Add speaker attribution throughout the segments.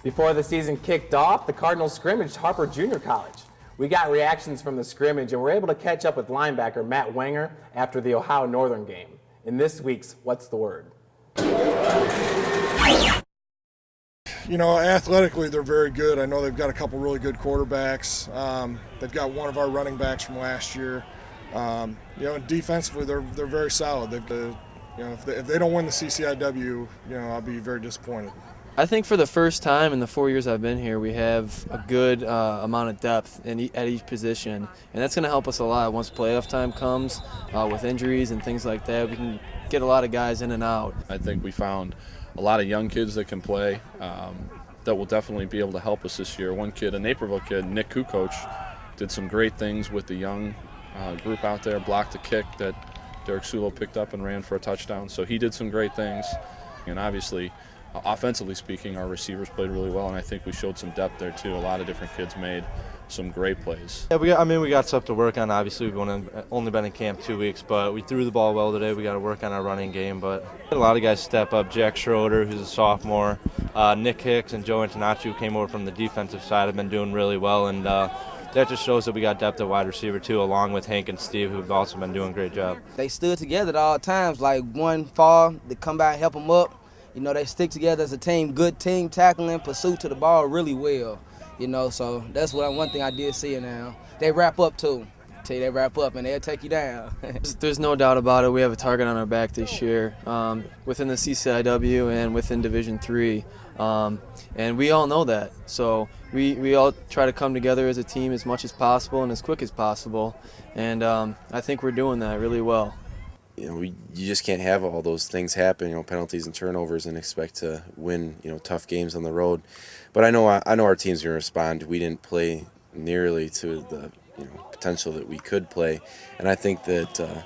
Speaker 1: Before the season kicked off, the Cardinals scrimmaged Harper Junior College. We got reactions from the scrimmage and were able to catch up with linebacker Matt Wenger after the Ohio Northern game. In this week's What's the Word?
Speaker 2: You know, athletically they're very good. I know they've got a couple really good quarterbacks. They've got one of our running backs from last year. You know, and defensively they're very solid. You know, if they don't win the CCIW, you know, I'll be very disappointed.
Speaker 3: I think for the first time in the 4 years I've been here, we have a good amount of depth at each position, and that's going to help us a lot once playoff time comes. With injuries and things like that, we can get a lot of guys in and out.
Speaker 4: I think we found a lot of young kids that can play that will definitely be able to help us this year. One kid, a Naperville kid, Nick Kukoc, did some great things with the young group out there, blocked a kick that Derek Sulo picked up and ran for a touchdown. So he did some great things, and obviously, offensively speaking, our receivers played really well, and I think we showed some depth there too. A lot of different kids made some great plays.
Speaker 5: Yeah, we got stuff to work on. Obviously, we've only been in camp 2 weeks, but we threw the ball well today. We got to work on our running game, but a lot of guys step up. Jack Schroeder, who's a sophomore, Nick Hicks, and Joe Antonaci, who came over from the defensive side, have been doing really well, and that just shows that we got depth at wide receiver too, along with Hank and Steve, who've also been doing a great job.
Speaker 6: They stood together at all times. Like one fall, they come back, help them up. You know, they stick together as a team, good team tackling, pursuit to the ball really well. You know, so that's one thing I did see now. They wrap up too. Tell you they wrap up and they'll take you down.
Speaker 3: There's no doubt about it. We have a target on our back this year within the CCIW and within Division III. And we all know that. So we all try to come together as a team as much as possible and as quick as possible. And I think we're doing that really well.
Speaker 7: You know, you just can't have all those things happen, you know, penalties and turnovers, and expect to win, you know, tough games on the road. But I know our team's going to respond. We didn't play nearly to the, you know, potential that we could play, and I think that you know,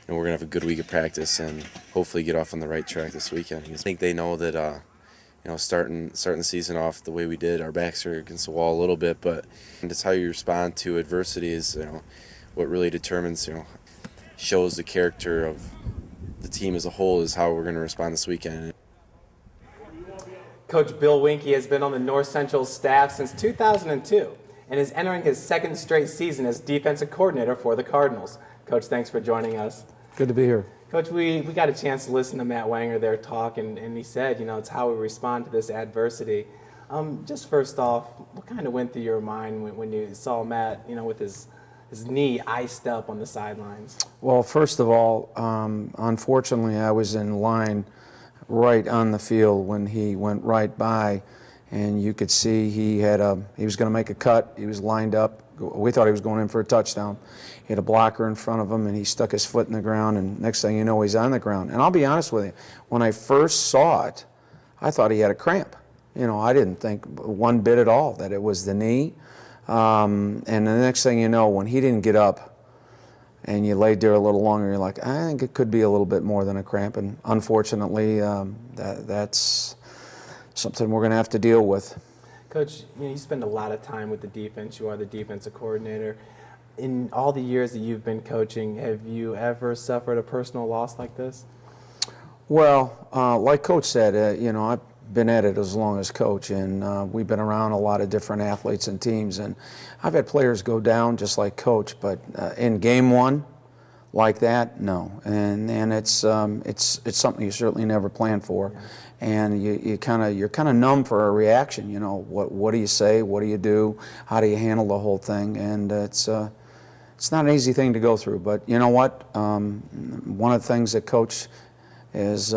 Speaker 7: we're going to have a good week of practice and hopefully get off on the right track this weekend. I think they know that you know, starting the season off the way we did, our backs are against the wall a little bit, but it's how you respond to adversity is, you know, what really determines, you know, shows the character of the team as a whole is how we're going to respond this weekend.
Speaker 1: Coach Bill Wienke has been on the North Central staff since 2002 and is entering his second straight season as defensive coordinator for the Cardinals. Coach, thanks for joining us.
Speaker 8: Good to be here.
Speaker 1: Coach, we got a chance to listen to Matt Wenger there talk, and he said, you know, it's how we respond to this adversity. Just first off, what kind of went through your mind when you saw Matt, you know, with his knee iced up on the sidelines?
Speaker 8: Well, first of all, unfortunately, I was in line right on the field when he went right by, and you could see he was going to make a cut. He was lined up. We thought he was going in for a touchdown. He had a blocker in front of him, and he stuck his foot in the ground, and next thing you know, he's on the ground. And I'll be honest with you, when I first saw it, I thought he had a cramp. You know, I didn't think one bit at all that it was the knee. And the next thing you know, when he didn't get up and you laid there a little longer, you're like, I think it could be a little bit more than a cramp. And unfortunately, that's something we're going to have to deal with.
Speaker 1: Coach, you know, you spend a lot of time with the defense. You are the defensive coordinator. In all the years that you've been coaching, have you ever suffered a personal loss like this?
Speaker 8: Well, like Coach said, you know, I've been at it as long as Coach, and we've been around a lot of different athletes and teams, and I've had players go down just like Coach, but in game one like that, no. And it's something you certainly never planned for. Yeah. And you're kind of numb for a reaction. You know, what do you say? What do you do? How do you handle the whole thing? And it's not an easy thing to go through. But you know what? One of the things that Coach has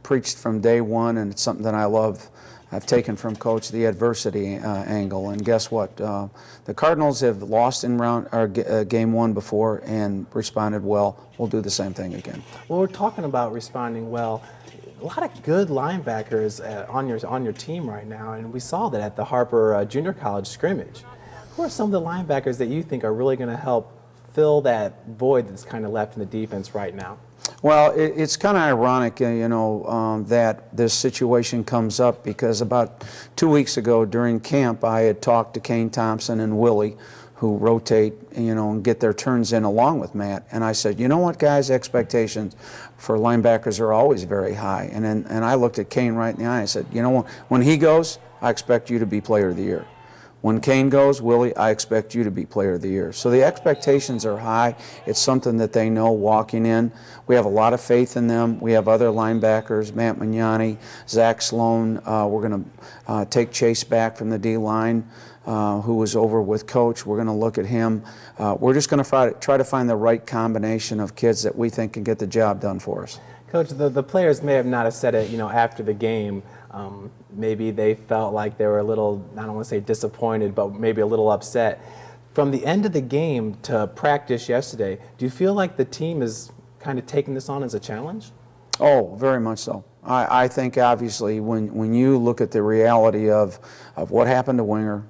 Speaker 8: preached from day one, and it's something that I love. I've taken from Coach the adversity angle, and guess what? The Cardinals have lost in game one before and responded well. We'll do the same thing again.
Speaker 1: Well, we're talking about responding well. A lot of good linebackers on your team right now, and we saw that at the Harper Junior College scrimmage. Who are some of the linebackers that you think are really going to help fill that void that's kind of left in the defense right now?
Speaker 8: Well, it's kind of ironic, you know, that this situation comes up because about 2 weeks ago during camp, I had talked to Kane Thompson and Willie, who rotate, and get their turns in along with Matt. And I said, you know what, guys, expectations for linebackers are always very high. And I looked at Kane right in the eye and I said, when he goes, I expect you to be Player of the Year. When Kane goes, Willie, I expect you to be Player of the Year. So the expectations are high. It's something that they know walking in. We have a lot of faith in them. We have other linebackers, Matt Mignani, Zach Sloan. We're going to take Chase back from the D-line, who was over with Coach. We're going to look at him. We're just going to try to find the right combination of kids that we think can get the job done for us.
Speaker 1: Coach, the players may have not have said it, after the game. Maybe they felt like they were a little, I don't want to say disappointed, but maybe a little upset. From the end of the game to practice yesterday, do you feel like the team is kind of taking this on as a challenge?
Speaker 8: Oh, very much so. I think obviously when you look at the reality of what happened to Wenger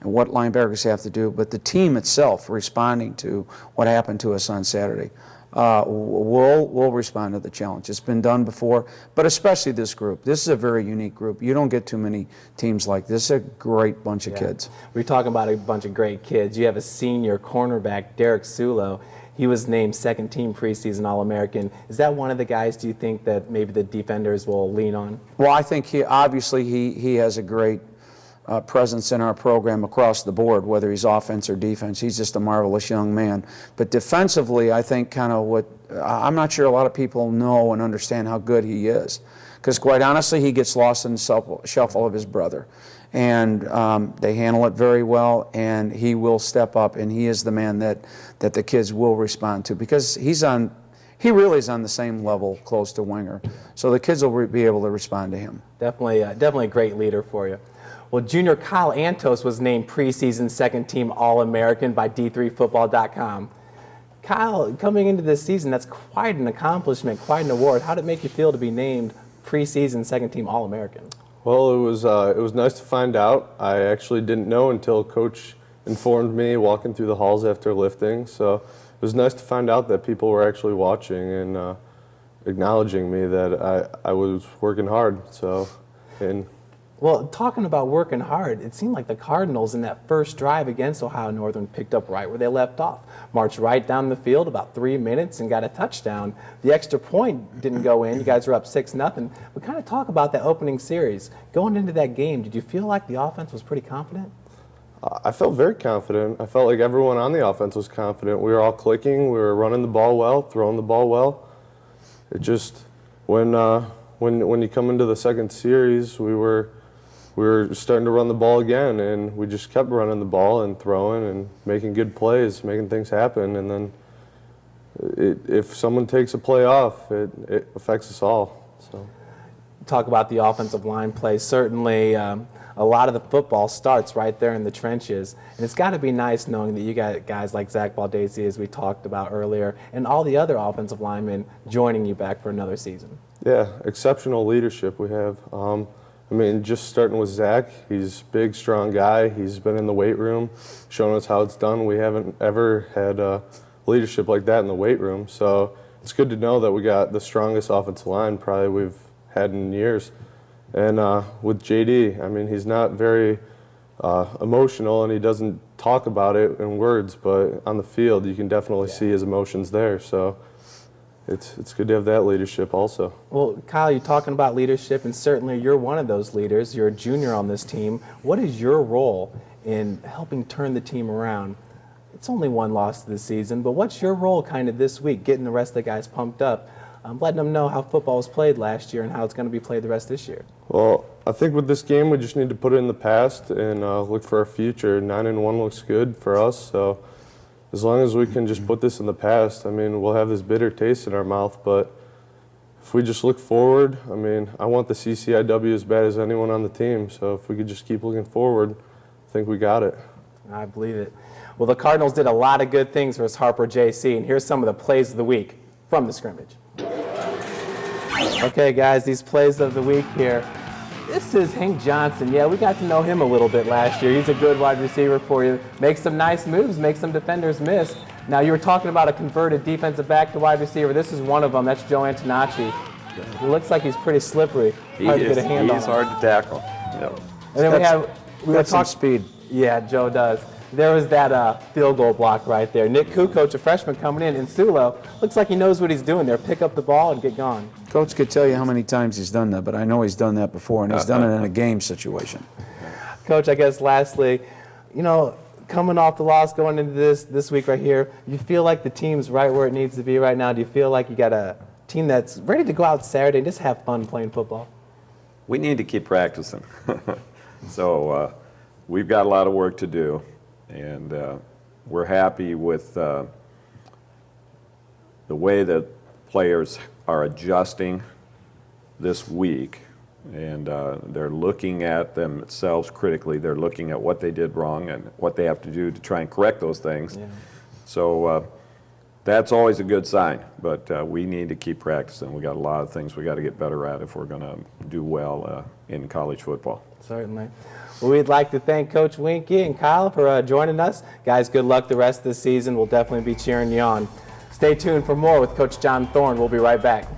Speaker 8: and what linebackers have to do, but the team itself responding to what happened to us on Saturday, we'll respond to the challenge. It's been done before, but especially this group. This is a very unique group. You don't get too many teams like this. It's a great bunch of kids.
Speaker 1: We're talking about a bunch of great kids. You have a senior cornerback, Derek Sulo. He was named second-team preseason All-American. Is that one of the guys, do you think, that maybe the defenders will lean on?
Speaker 8: Well, I think he has a great presence in our program across the board, whether he's offense or defense. He's just a marvelous young man. But defensively, I think I'm not sure a lot of people know and understand how good he is. Because quite honestly, he gets lost in the shuffle of his brother. And they handle it very well, and he will step up, and he is the man that the kids will respond to, because he really is on the same level close to Wenger. So the kids will be able to respond to him.
Speaker 1: Definitely a great leader for you. Well, junior Kyle Antos was named preseason second-team All-American by D3Football.com. Kyle, coming into this season, that's quite an accomplishment, quite an award. How did it make you feel to be named preseason second-team All-American?
Speaker 9: Well, it was nice to find out. I actually didn't know until Coach informed me walking through the halls after lifting. So it was nice to find out that people were actually watching and acknowledging me that I was working hard.
Speaker 1: Well, talking about working hard, it seemed like the Cardinals in that first drive against Ohio Northern picked up right where they left off. Marched right down the field about 3 minutes and got a touchdown. The extra point didn't go in. You guys were up 6-0. But kind of talk about that opening series. Going into that game, did you feel like the offense was pretty confident?
Speaker 9: I felt very confident. I felt like everyone on the offense was confident. We were all clicking. We were running the ball well, throwing the ball well. It just, when you come into the second series, we were starting to run the ball again, and we just kept running the ball and throwing and making good plays, making things happen. And then if someone takes a play off, it affects us all. So,
Speaker 1: talk about the offensive line play. Certainly, a lot of the football starts right there in the trenches. And it's got to be nice knowing that you got guys like Zach Baldesi, as we talked about earlier, and all the other offensive linemen joining you back for another season.
Speaker 9: Yeah, exceptional leadership we have. Just starting with Zach, he's a big, strong guy. He's been in the weight room, showing us how it's done. We haven't ever had leadership like that in the weight room. So it's good to know that we got the strongest offensive line probably we've had in years. And with JD, he's not very emotional, and he doesn't talk about it in words, but on the field you can definitely see his emotions there. So it's good to have that leadership also.
Speaker 1: Well, Kyle, you're talking about leadership, and certainly you're one of those leaders. You're a junior on this team. What is your role in helping turn the team around? It's only one loss this season, but what's your role kind of this week, getting the rest of the guys pumped up, letting them know how football was played last year and how it's going to be played the rest of this year?
Speaker 9: Well, I think with this game we just need to put it in the past and look for our future. 9-1 looks good for us, so as long as we can just put this in the past, we'll have this bitter taste in our mouth, but if we just look forward, I want the CCIW as bad as anyone on the team, so if we could just keep looking forward, I think we got it.
Speaker 1: I believe it. Well, the Cardinals did a lot of good things versus Harper JC, and here's some of the plays of the week from the scrimmage. Okay, guys, these plays of the week here. This is Hank Johnson. Yeah, we got to know him a little bit last year. He's a good wide receiver for you. Makes some nice moves, makes some defenders miss. Now, you were talking about a converted defensive back to wide receiver. This is one of them. That's Joe Antonacci. It looks like he's pretty slippery. Hard to get a hand on him.
Speaker 10: He's hard to tackle.
Speaker 1: Yep. And then we were talking
Speaker 8: speed.
Speaker 1: Yeah, Joe does. There was that field goal block right there. Nick Kukoc, a freshman coming in, and Sulo looks like he knows what he's doing there. Pick up the ball and get gone.
Speaker 8: Coach could tell you how many times he's done that, but I know he's done that before, and he's done it in a game situation.
Speaker 1: Coach, I guess lastly, you know, coming off the loss going into this week right here, you feel like the team's right where it needs to be right now? Do you feel like you got a team that's ready to go out Saturday and just have fun playing football?
Speaker 10: We need to keep practicing. So we've got a lot of work to do. And we're happy with the way that players are adjusting this week. And they're looking at themselves critically. They're looking at what they did wrong and what they have to do to try and correct those things. Yeah. So that's always a good sign. But we need to keep practicing. We got a lot of things we got to get better at if we're going to do well in college football.
Speaker 1: Certainly. Well, we'd like to thank Coach Wienke and Kyle for joining us. Guys, good luck the rest of the season. We'll definitely be cheering you on. Stay tuned for more with Coach John Thorne. We'll be right back.